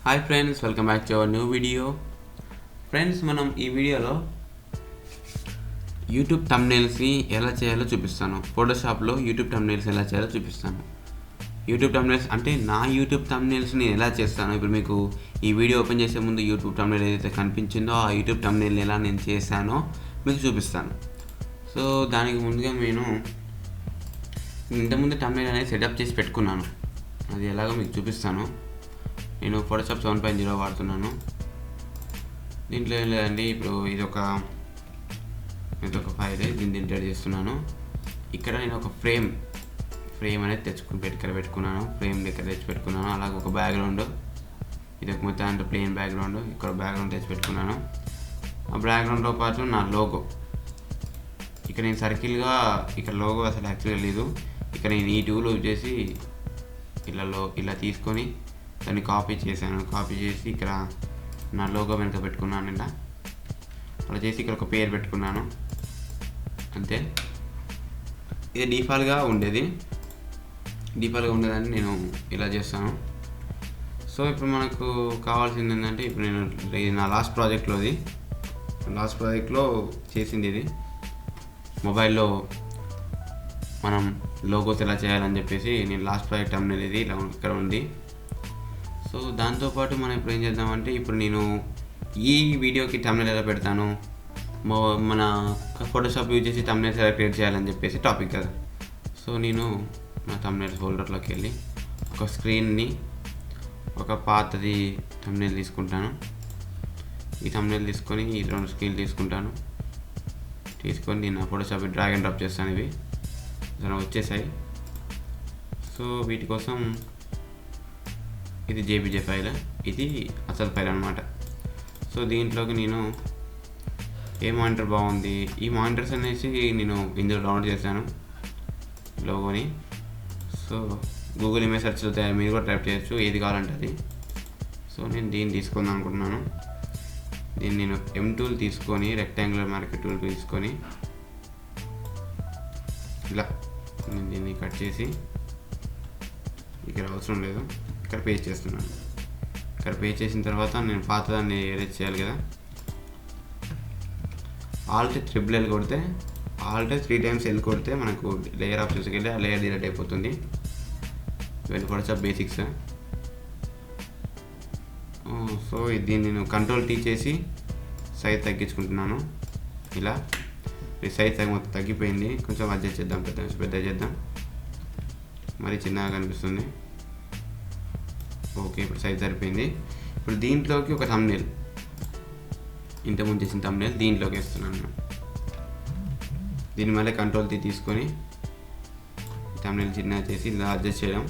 Hi friends, welcome back to our new video. Friends, మనం ఈ వీడియోలో యూట్యూబ్ థంబ్నెయిల్స్ని ఎలా చేయాలో చూపిస్తాను. ఫోటోషాప్లో యూట్యూబ్ థంబ్నెయిల్స్ ఎలా చేయాలో చూపిస్తాను. యూట్యూబ్ థంబ్నెయిల్స్ అంటే నా యూట్యూబ్ థంబ్నెయిల్స్ని ఎలా చేస్తాను. ఇప్పుడు మీకు ఈ వీడియో ఓపెన్ చేసే ముందు యూట్యూబ్ థంబ్నెయిల్ ఏదైతే కనిపించిందో ఆ యూట్యూబ్ థంబ్నెయిల్ని ఎలా నేను చేశానో మీకు చూపిస్తాను. సో దానికి ముందుగా నేను ఇంతకుముందు థంబ్నెయిల్ అనేది సెటప్ చేసి పెట్టుకున్నాను. అది ఎలాగో మీకు చూపిస్తాను. నేను ఫోటోషాప్ 7.0 వాడుతున్నాను. దీంట్లో ఏం లేదండి, ఇప్పుడు ఇదొక ఫైల్, దీన్ని ఇంటర్ చేస్తున్నాను. ఇక్కడ నేను ఒక ఫ్రేమ్ అనేది ఇక్కడ పెట్టుకున్నాను. ఫ్రేమ్ దగ్గర తెచ్చి పెట్టుకున్నాను. అలాగే ఒక బ్యాక్గ్రౌండ్, ఇది ఒక మొత్తం అంటే ప్లెయిన్ బ్యాక్గ్రౌండ్, ఇక్కడ బ్యాక్గ్రౌండ్ తెచ్చి పెట్టుకున్నాను. ఆ బ్యాక్గ్రౌండ్తో పాటు నా లోగో, ఇక్కడ నేను సర్కిల్గా, ఇక్కడ లోగో అసలు యాక్చువల్గా లేదు. ఇక్కడ నేను ఈ టూల్ యూజ్ చేసి ఇలా తీసుకొని దాన్ని కాపీ చేసి ఇక్కడ నా లోగో వెనక పెట్టుకున్నాను. అలా చేసి ఇక్కడ ఒక పేరు పెట్టుకున్నాను, అంతే. ఇది డిఫాల్ట్గా ఉండేదాన్ని నేను ఇలా చేస్తాను. సో ఇప్పుడు మనకు కావాల్సింది ఏంటంటే, ఇప్పుడు నేను ఇది నా లాస్ట్ ప్రాజెక్ట్లో చేసింది ఇది. మొబైల్లో మనం లోగోస్ ఎలా చేయాలని చెప్పేసి నేను లాస్ట్ ప్రాజెక్ట్ అనేది ఇలా ఇక్కడ ఉంది. సో దాంతోపాటు మనం ఇప్పుడు ఏం చేద్దామంటే, ఇప్పుడు నేను ఈ వీడియోకి థంబ్నెయిల్ ఎలా పెడతాను, మన ఫోటోషాప్ యూజ్ చేసి థంబ్నెయిల్స్ ఎలా క్రియేట్ చేయాలని చెప్పేసి టాపిక్ కదా. సో నేను నా థంబ్నెయిల్స్ ఫోల్డర్లోకి వెళ్ళి ఒక స్క్రీన్ని, ఒక పాతది థంబ్నెయిల్ తీసుకుంటాను. ఈ థంబ్నెయిల్ తీసుకొని ఈ 2 స్క్రీన్లు తీసుకొని నేను నా ఫోటోషాప్ డ్రాగ్ అండ్ డ్రాప్ చేస్తాను. ఇవి వచ్చేసాయి. సో వీటి కోసం ఇది జేపీజే ఫైల్, ఇది అసలు ఫైల్ అనమాట. సో దీంట్లోకి నేను ఏ మానిటర్ బాగుంది, ఈ మానిటర్స్ అనేసి నేను ఇందులో డౌన్లోడ్ చేశాను లోగోని. సో గూగుల్ ఇమేజ్ సెర్చ్లో మీరు కూడా టైప్ చేయొచ్చు, ఏది కావాలంటే అది. సో నేను దీన్ని తీసుకుందాం అనుకుంటున్నాను. దీన్ని నేను M టూల్ తీసుకొని, రెక్టాంగులర్ మార్కెట్ టూల్ తీసుకొని ఇలా నేను దీన్ని కట్ చేసి, ఇక్కడ అవసరం లేదు, ఇక్కడ పేస్ట్ చేస్తున్నాను. ఇక్కడ పేస్ట్ చేసిన తర్వాత నేను పాతదాన్ని ఎరేజ్ చేయాలి కదా. Alt +L కొడితే, Alt 3 times L కొడితే మనకు లేయర్ ఆప్షన్స్కి వెళ్ళి ఆ లేయర్ డిలీట్ అయిపోతుంది. ఇవన్నీ ఫోటోషాప్ బేసిక్స్. సో దీన్ని నేను Ctrl+T చేసి సైజ్ తగ్గించుకుంటున్నాను. ఇలా ఈ సైజ్ మొత్తం తగ్గిపోయింది. కొంచెం అడ్జస్ట్ చేద్దాం, పెద్ద చేద్దాం, మరి చిన్నగా కనిపిస్తుంది. ఓకే, ఇప్పుడు సైజ్ సరిపోయింది. ఇప్పుడు దీంట్లోకి ఒక థంబ్నెయిల్, ఇంతకుముందు చేసిన థంబ్నెయిల్ దీంట్లోకి వేస్తున్నాను. దీన్ని మళ్ళీ Ctrl+T తీసుకొని థంబ్నెయిల్ చిన్నగా చేసి ఇలా అడ్జస్ట్ చేయడం.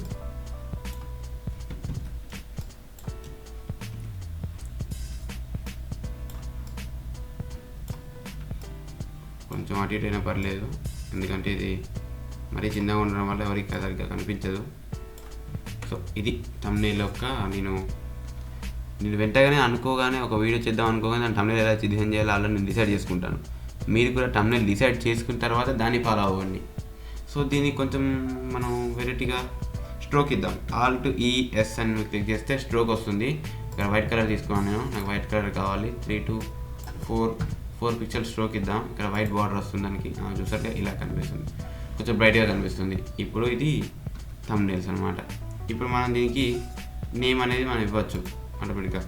కొంచెం అటు ఇటు అయినా పర్లేదు, ఎందుకంటే ఇది మరీ చిన్నగా ఉండడం వల్ల ఎవరికి సరిగ్గా కనిపించదు. సో ఇది థంబ్నెయిల్ యొక్క నేను వెంటనే అనుకోగానే ఒక వీడియో చేద్దాం అనుకోగానే దాని థంబ్నెయిల్ ఎలా డిజైన్ చేయాలో అలా నేను డిసైడ్ చేసుకుంటాను. మీరు కూడా థంబ్నెయిల్ డిసైడ్ చేసుకున్న తర్వాత దాన్ని ఫాలో అవ్వండి. సో దీనికి కొంచెం మనం వెరైటీగా స్ట్రోక్ ఇద్దాం. Alt+E+S అని క్లిక్ చేస్తే స్ట్రోక్ వస్తుంది. ఇక్కడ వైట్ కలర్ తీసుకున్నాను, నాకు వైట్ కలర్ కావాలి. 3 to 4 పిక్సెల్ స్ట్రోక్ ఇద్దాం. ఇక్కడ వైట్ బార్డర్ వస్తుంది దానికి, చూసారుగా ఇలా కనిపిస్తుంది, కొంచెం బ్రైట్గా కనిపిస్తుంది. ఇప్పుడు ఇది థంబ్నెయిల్స్ అనమాట. ఇప్పుడు మనం దీనికి నేమ్ అనేది మనం ఇవ్వచ్చు ఆటోమేటిక్గా.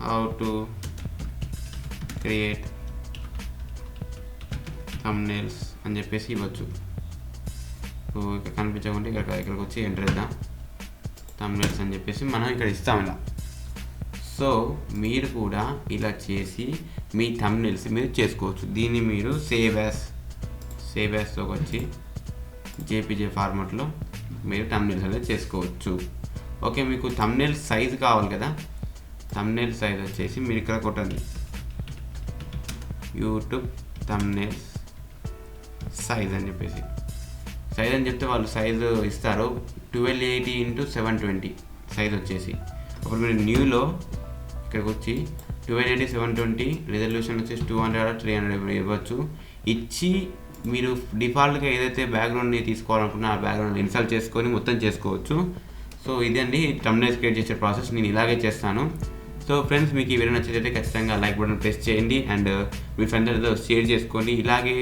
హౌ టు క్రియేట్ థంబ్నెయిల్స్ అని చెప్పేసి ఇవ్వచ్చు. ఇక్కడ కనిపించకుంటే ఇక్కడికి వచ్చి ఎంటర్ చేద్దాం, థంబ్నెయిల్స్ అని చెప్పేసి మనం ఇక్కడ ఇస్తాం ఇలా. సో మీరు కూడా ఇలా చేసి మీ థంబ్నెయిల్స్ మీరు చేసుకోవచ్చు. దీన్ని మీరు సేవ్ యాస్లోకి వచ్చి జేపీజే ఫార్మాట్లో మీరు థంబ్నెయిల్స్ అనేది చేసుకోవచ్చు. ఓకే, మీకు థంబ్నెయిల్ సైజ్ కావాలి కదా. థంబ్నెయిల్ సైజ్ వచ్చేసి మీరు ఇక్కడ కొట్టండి, యూట్యూబ్ థంబ్నెయిల్స్ సైజ్ అని చెప్పేసి. సైజ్ అని చెప్తే వాళ్ళు సైజు ఇస్తారు, 1280 x 720 సైజ్ వచ్చేసి. అప్పుడు మీరు న్యూలో ఇక్కడికి వచ్చి 1280 720 రిజల్యూషన్ వచ్చేసి 200 300 ఇవ్వచ్చు. ఇచ్చి మీరు డిఫాల్ట్గా ఏదైతే బ్యాక్గ్రౌండ్ని తీసుకోవాలనుకున్నా ఆ బ్యాక్గ్రౌండ్ ఇన్స్టాల్ చేసుకొని మొత్తం చేసుకోవచ్చు. సో ఇదండి thumbnails క్రియేట్ చేసే ప్రాసెస్. నేను ఇలాగే చేస్తాను. సో ఫ్రెండ్స్, మీకు ఈ వీడియో నచ్చితే ఖచ్చితంగా లైక్ బటన్ ప్రెస్ చేయండి అండ్ మీ ఫ్రెండ్స్తో షేర్ చేసుకోండి. ఇలాగే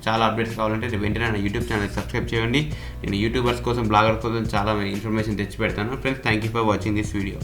చాలా అప్డేట్స్ కావాలంటే వెంటనే నా యూట్యూబ్ ఛానల్ సబ్స్క్రైబ్ చేయండి. నేను యూట్యూబర్స్ కోసం, బ్లాగర్స్ కోసం చాలా ఇన్ఫర్మేషన్ తెచ్చి పెడతాను. Friends, thank you for watching this video.